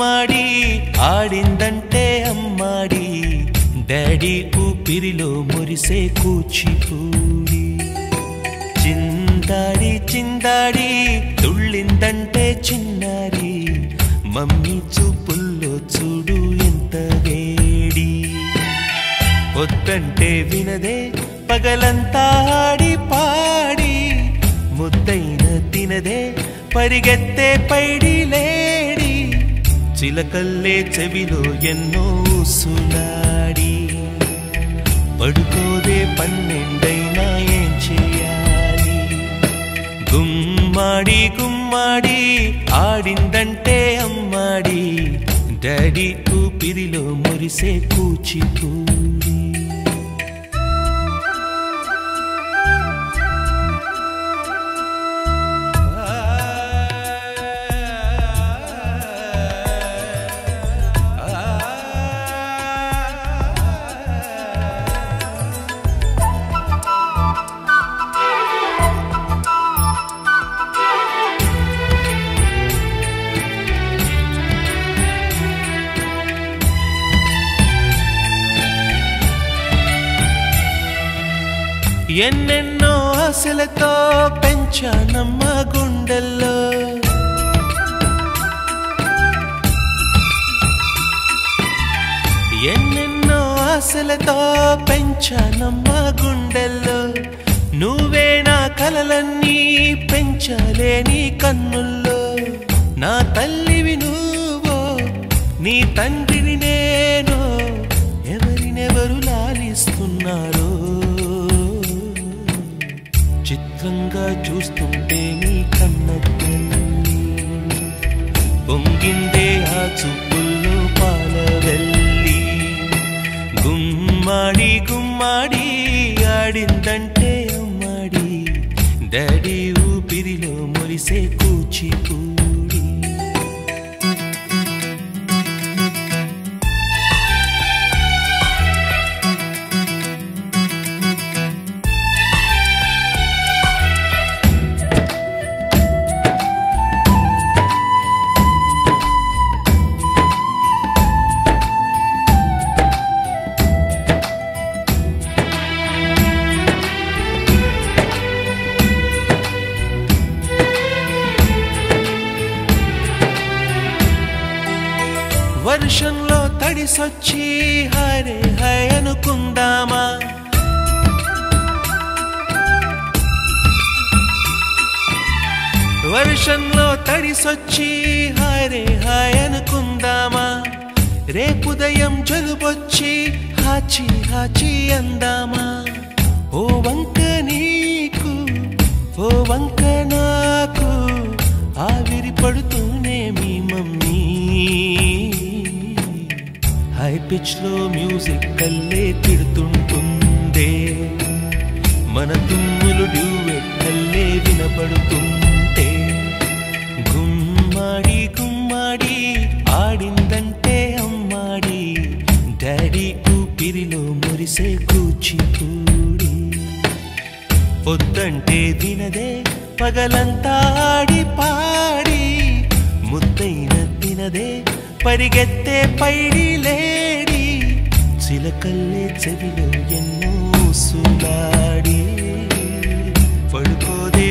గుమ్మాడి ఆడిందంటే అమ్మాడి డాడీ ఊపిరిలో మురిసే కూచిపూడి చిందాడి చిందాడి తుళ్ళిందంటే చిన్నారి మమ్మీ చూపుల్లో చూడు ఎంత వేడి వద్దంటే వినదే పగలంతా ఆడి పాడి ముద్దైన తినదే పరిగెత్తే పైడి లేడి చిలకల్లే చెవిలో ఎన్నో సులాడి పడుకోదే పన్నెండైనా ఏం చేయాలి గుమ్మాడి గుమ్మాడి ఆడిందంటే అమ్మాడి డాడీ ఊపిరిలో మురిసే కూచిపూడి ఎన్నెన్నో ఆశలతో పెంచానమ్మ గుండెల్లో ఎన్నెన్నో ఆశలతో పెంచానమ్మ గుండెల్లో నువ్వే నా కలలన్నీ పెంచాలే నీ కన్నుల్లో నా తల్లివి నువ్వో నీ తండ్రిని నేను ఎవరినెవరు లాలిస్తున్నారో చిత్రంగా చూస్తుంటే నీ కన్న తల్లి పొంగిందే ఆ చూపుల్లో పాలవెల్లి గుమ్మాడి గుమ్మాడి ఆడిందంటే అమ్మాడి డాడీ ఊపిరిలో మురిసే కూచిపూడి వర్షంలో తడిసొచ్చి హరే హై అనుకుందామా వర్షంలో తడిసొచ్చి హరే హై అనుకుందామా రేపుదయం జలుబొచ్చి హాచి హాచి అందామా ఓ వంక నీకు ఓ వంక నాకు ఆవిరి పడుతూనే మీ మమ్మీ హై పిచ్ లో మ్యూజిక్ కల్లే తిడుతుంటుందే మన తుమ్ములు డ్యూయెట్ కల్లే వినపడుతుంటే గుమ్మాడి గుమ్మాడి ఆడిందంటే అమ్మాడి డాడీ ఊపిరిలో మురిసే కూచిపూడి వద్దంటే వినదే పగలంతా ఆడి పాడి ముద్దైన తినదే పరిగెత్తే పైడి లేడి చిలకల్లే చెవిలో ఎన్నో సులాడి పడుకోదే